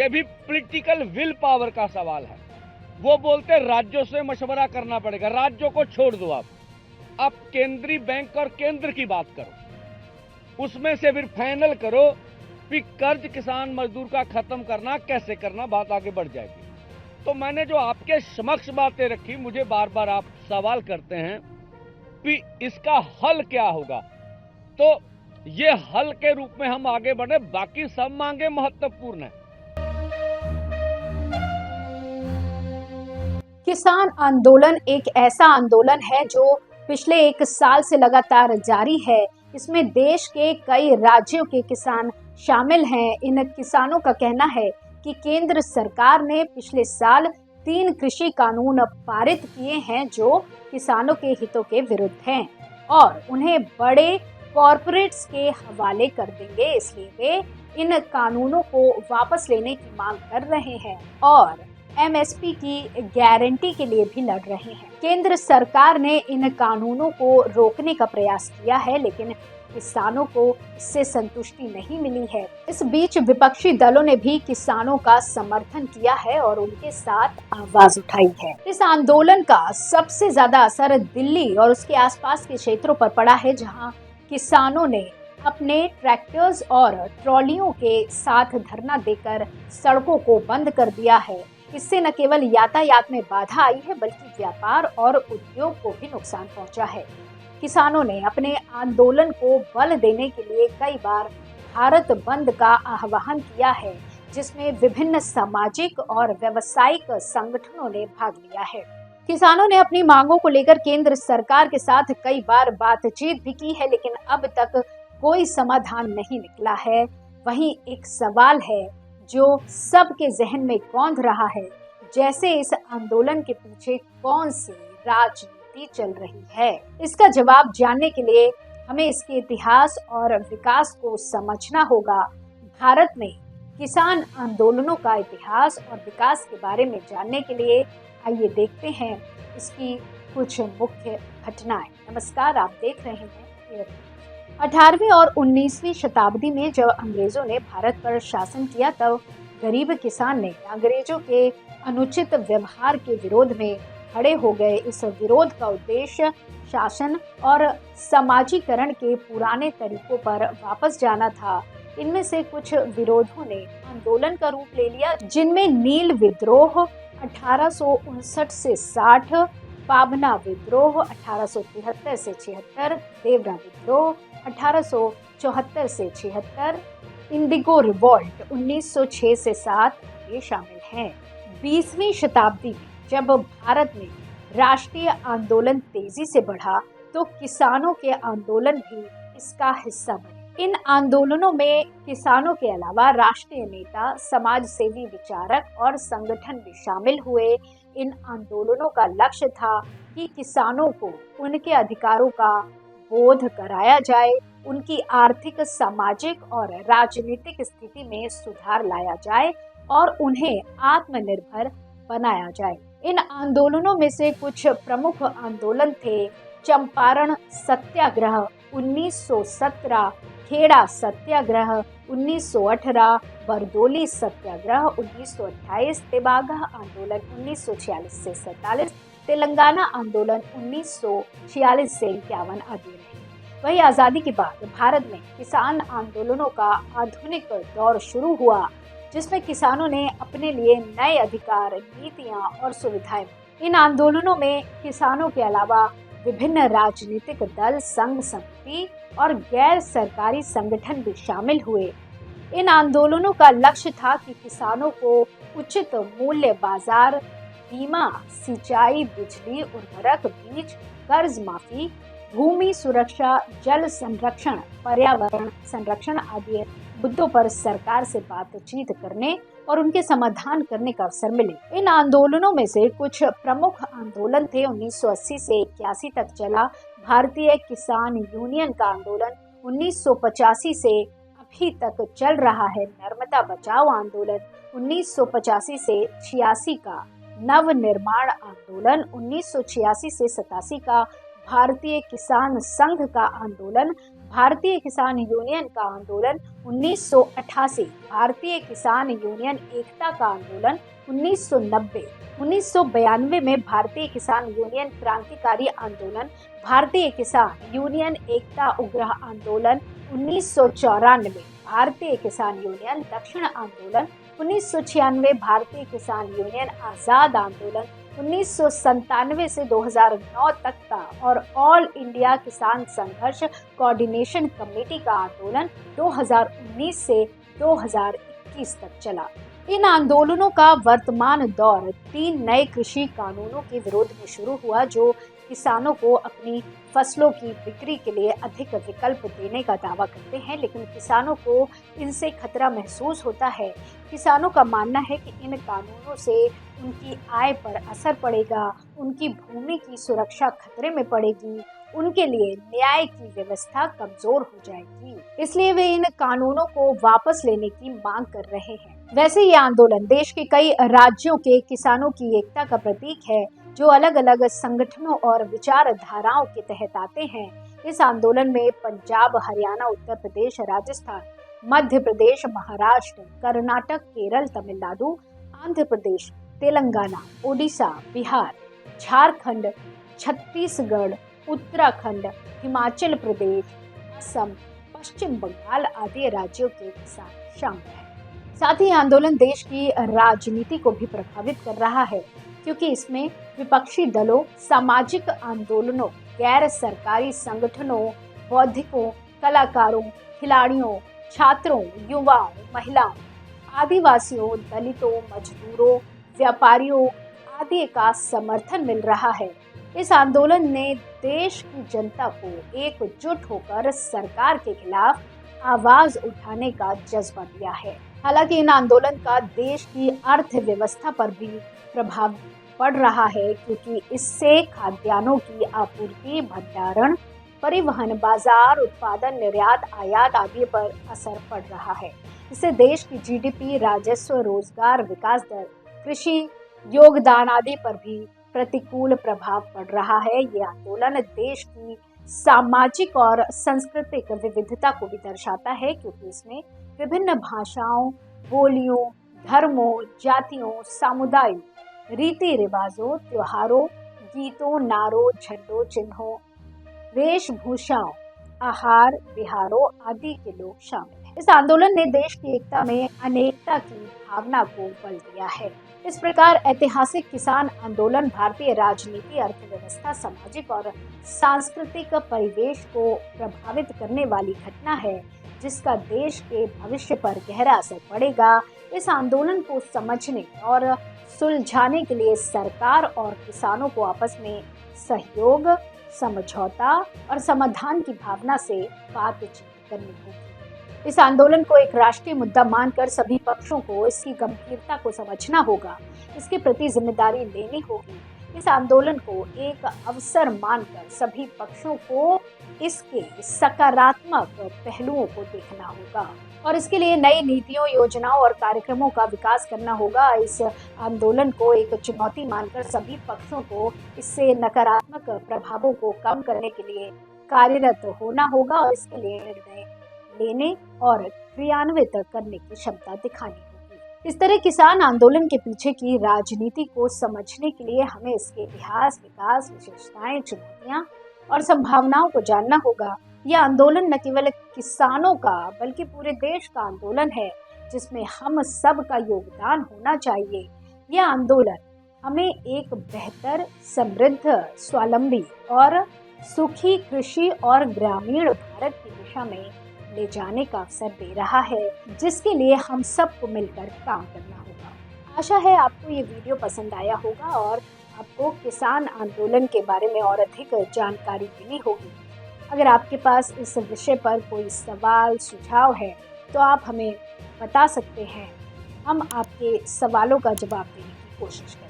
ये भी political will power का सवाल है। वो बोलते राज्यों से मशवरा करना पड़ेगा, राज्यों को छोड़ दो आप केंद्रीय बैंक और केंद्र की बात करो, उसमें से फिर फाइनल करो कि कर्ज किसान मजदूर का खत्म करना कैसे करना, बात आगे बढ़ जाएगी। तो मैंने जो आपके समक्ष बातें रखी, मुझे बार बार आप सवाल करते हैं कि इसका हल क्या होगा, तो ये हल के रूप में हम आगे बढ़े, बाकी सब मांगे महत्वपूर्ण है। किसान आंदोलन एक ऐसा आंदोलन है जो पिछले 1 साल से लगातार जारी है। इसमें देश के कई राज्यों के किसान शामिल हैं। इन किसानों का कहना है कि केंद्र सरकार ने पिछले साल 3 कृषि कानून पारित किए हैं जो किसानों के हितों के विरुद्ध हैं और उन्हें बड़े कॉरपोरेट्स के हवाले कर देंगे, इसलिए वे इन कानूनों को वापस लेने की मांग कर रहे हैं और एमएसपी की गारंटी के लिए भी लड़ रहे हैं। केंद्र सरकार ने इन कानूनों को रोकने का प्रयास किया है, लेकिन किसानों को इससे संतुष्टि नहीं मिली है। इस बीच विपक्षी दलों ने भी किसानों का समर्थन किया है और उनके साथ आवाज उठाई है। इस आंदोलन का सबसे ज्यादा असर दिल्ली और उसके आसपास के क्षेत्रों पर पड़ा है, जहां किसानों ने अपने ट्रैक्टर्स और ट्रॉलियों के साथ धरना देकर सड़कों को बंद कर दिया है। इससे न केवल यातायात में बाधा आई है, बल्कि व्यापार और उद्योग को भी नुकसान पहुंचा है। किसानों ने अपने आंदोलन को बल देने के लिए कई बार भारत बंद का आह्वान किया है, जिसमें विभिन्न सामाजिक और व्यावसायिक संगठनों ने भाग लिया है। किसानों ने अपनी मांगों को लेकर केंद्र सरकार के साथ कई बार बातचीत भी की है, लेकिन अब तक कोई समाधान नहीं निकला है। वहीं एक सवाल है जो सबके जहन में कौंध रहा है, जैसे इस आंदोलन के पीछे कौन सी राजनीति चल रही है। इसका जवाब जानने के लिए हमें इसके इतिहास और विकास को समझना होगा। भारत में किसान आंदोलनों का इतिहास और विकास के बारे में जानने के लिए आइए देखते हैं इसकी कुछ मुख्य घटनाएं। नमस्कार, आप देख रहे हैं 18वीं और 19वीं शताब्दी में जब अंग्रेजों ने भारत पर शासन किया, तब गरीब किसान ने अंग्रेजों के अनुचित व्यवहार के विरोध में खड़े हो गए। इस विरोध का उद्देश्य शासन और समाजीकरण के पुराने तरीकों पर वापस जाना था। इनमें से कुछ विरोधों ने आंदोलन का रूप ले लिया, जिनमें नील विद्रोह 1859 से 60, पाबना विद्रोह 1873 से 76, देवरा विद्रोह 1874 से 76, इंडिगो रिवॉल्ट 1906 से 7 ये शामिल हैं। 20वीं शताब्दी में जब भारत में राष्ट्रीय आंदोलन तेजी से बढ़ा, तो किसानों के आंदोलन भी इसका हिस्सा बने। इन आंदोलनों में किसानों के अलावा राष्ट्रीय नेता, समाज सेवी विचारक और संगठन भी शामिल हुए। इन आंदोलनों का लक्ष्य था कि किसानों को उनके अधिकारों का बोध कराया जाए, उनकी आर्थिक, सामाजिक और राजनीतिक स्थिति में सुधार लाया जाए और उन्हें आत्मनिर्भर बनाया जाए। इन आंदोलनों में से कुछ प्रमुख आंदोलन थे: चंपारण सत्याग्रह 1917, खेड़ा सत्याग्रह 1918, बरदोली सत्याग्रह 1928, तेबागा आंदोलन 1946 से 47, तेलंगाना आंदोलन 1946 से 51 आदि रहे। वही आज़ादी के बाद भारत में किसान आंदोलनों का आधुनिक दौर शुरू हुआ, जिसमें किसानों ने अपने लिए नए अधिकार, नीतियां और सुविधाएं। इन आंदोलनों में किसानों के अलावा विभिन्न राजनीतिक दल, संघ समिति और गैर सरकारी संगठन भी शामिल हुए। इन आंदोलनों का लक्ष्य था कि किसानों को उचित मूल्य बाजार, बीमा, सिंचाई, बिजली, उर्वरक, बीज, कर्ज माफी, भूमि सुरक्षा, जल संरक्षण, पर्यावरण संरक्षण आदि मुद्दों पर सरकार से बातचीत करने और उनके समाधान करने का अवसर मिले। इन आंदोलनों में से कुछ प्रमुख आंदोलन थे: 1980 से 81 तक चला भारतीय किसान यूनियन का आंदोलन, 1985 से अभी तक चल रहा है नर्मदा बचाओ आंदोलन, 1985 से 86 का नव निर्माण आंदोलन, 1986 से 87 का भारतीय किसान संघ का आंदोलन, भारतीय किसान यूनियन का आंदोलन 1988, भारतीय किसान यूनियन एकता का आंदोलन 1990, 1992 में भारतीय किसान यूनियन क्रांतिकारी आंदोलन, भारतीय किसान यूनियन एकता उग्र आंदोलन 1994, भारतीय किसान यूनियन दक्षिण आंदोलन 1996, भारतीय किसान यूनियन आजाद आंदोलन 1997 से 2009 तक का और ऑल इंडिया किसान संघर्ष कोऑर्डिनेशन कमेटी का आंदोलन 2019 से 2021 तक चला। इन आंदोलनों का वर्तमान दौर 3 नए कृषि कानूनों के विरोध में शुरू हुआ, जो किसानों को अपनी फसलों की बिक्री के लिए अधिक विकल्प देने का दावा करते हैं, लेकिन किसानों को इनसे खतरा महसूस होता है। किसानों का मानना है कि इन कानूनों से उनकी आय पर असर पड़ेगा, उनकी भूमि की सुरक्षा खतरे में पड़ेगी, उनके लिए न्याय की व्यवस्था कमजोर हो जाएगी, इसलिए वे इन कानूनों को वापस लेने की मांग कर रहे हैं। वैसे ये आंदोलन देश के कई राज्यों के किसानों की एकता का प्रतीक है, जो अलग अलग संगठनों और विचारधाराओं के तहत आते हैं। इस आंदोलन में पंजाब, हरियाणा, उत्तर प्रदेश, राजस्थान, मध्य प्रदेश, महाराष्ट्र, कर्नाटक, केरल, तमिलनाडु, आंध्र प्रदेश, तेलंगाना, ओडिशा, बिहार, झारखंड, छत्तीसगढ़, उत्तराखंड, हिमाचल प्रदेश, असम, पश्चिम बंगाल आदि राज्यों के किसान शामिल हैं। साथ ही आंदोलन देश की राजनीति को भी प्रभावित कर रहा है, क्योंकि इसमें विपक्षी दलों, सामाजिक आंदोलनों, गैर सरकारी संगठनों, बौद्धिकों, कलाकारों, खिलाड़ियों, छात्रों, युवाओं, महिलाओं, आदिवासियों, दलितों, मजदूरों, व्यापारियों आदि का समर्थन मिल रहा है। इस आंदोलन ने देश की जनता को एकजुट होकर सरकार के खिलाफ आवाज उठाने का जज्बा दिया है। हालांकि इन आंदोलन का देश की अर्थव्यवस्था पर भी प्रभाव पड़ रहा है, क्योंकि इससे खाद्यान्नों की आपूर्ति, भंडारण, परिवहन, बाजार, उत्पादन, निर्यात, आयात आदि पर असर पड़ रहा है। इससे देश की जीडीपी, राजस्व, रोजगार, विकास दर, कृषि योगदान आदि पर भी प्रतिकूल प्रभाव पड़ रहा है। ये आंदोलन देश की सामाजिक और सांस्कृतिक विविधता को भी दर्शाता है, क्योंकि इसमें विभिन्न भाषाओं, बोलियों, धर्मों, जातियों, समुदायों, रीति रिवाजों, त्योहारों, गीतों, नारों, झंडों, चिन्हों, वेशभूषाओं, आहार विहारों आदि के लोग शामिल हैं। इस आंदोलन ने देश की एकता में अनेकता की भावना को बल दिया है। इस प्रकार ऐतिहासिक किसान आंदोलन भारतीय राजनीति, अर्थव्यवस्था, सामाजिक और सांस्कृतिक परिवेश को प्रभावित करने वाली घटना है, जिसका देश के भविष्य पर गहरा असर पड़ेगा। इस आंदोलन को समझने और सुलझाने के लिए सरकार और किसानों को आपस में सहयोग, समझौता और समाधान की भावना से बातचीत करनी होगी। इस आंदोलन को एक राष्ट्रीय मुद्दा मानकर सभी पक्षों को इसकी गंभीरता को समझना होगा, इसके प्रति जिम्मेदारी लेनी होगी। इस आंदोलन को एक अवसर मानकर सभी पक्षों को इसके सकारात्मक पहलुओं को देखना होगा और इसके लिए नई नीतियों, योजनाओं और कार्यक्रमों का विकास करना होगा। इस आंदोलन को एक चुनौती मानकर सभी पक्षों को इससे नकारात्मक प्रभावों को कम करने के लिए कार्यरत होना होगा और इसके लिए निर्णय लेने और क्रियान्वित करने की क्षमता दिखानी होगी। इस तरह किसान आंदोलन के पीछे की राजनीति को समझने के लिए हमें इसके इतिहास, विकास, विशेषताएं, चुनौतियां और संभावनाओं को जानना होगा। यह आंदोलन न केवल किसानों का बल्कि पूरे देश का आंदोलन है, जिसमें हम सब का योगदान होना चाहिए। यह आंदोलन हमें एक बेहतर, समृद्ध, स्वावलंबी और सुखी कृषि और ग्रामीण भारत की दिशा में ले जाने का अवसर दे रहा है, जिसके लिए हम सबको मिलकर काम करना होगा। आशा है आपको ये वीडियो पसंद आया होगा और आपको किसान आंदोलन के बारे में और अधिक जानकारी मिली होगी। अगर आपके पास इस विषय पर कोई सवाल, सुझाव है तो आप हमें बता सकते हैं। हम आपके सवालों का जवाब देने की कोशिश करेंगे।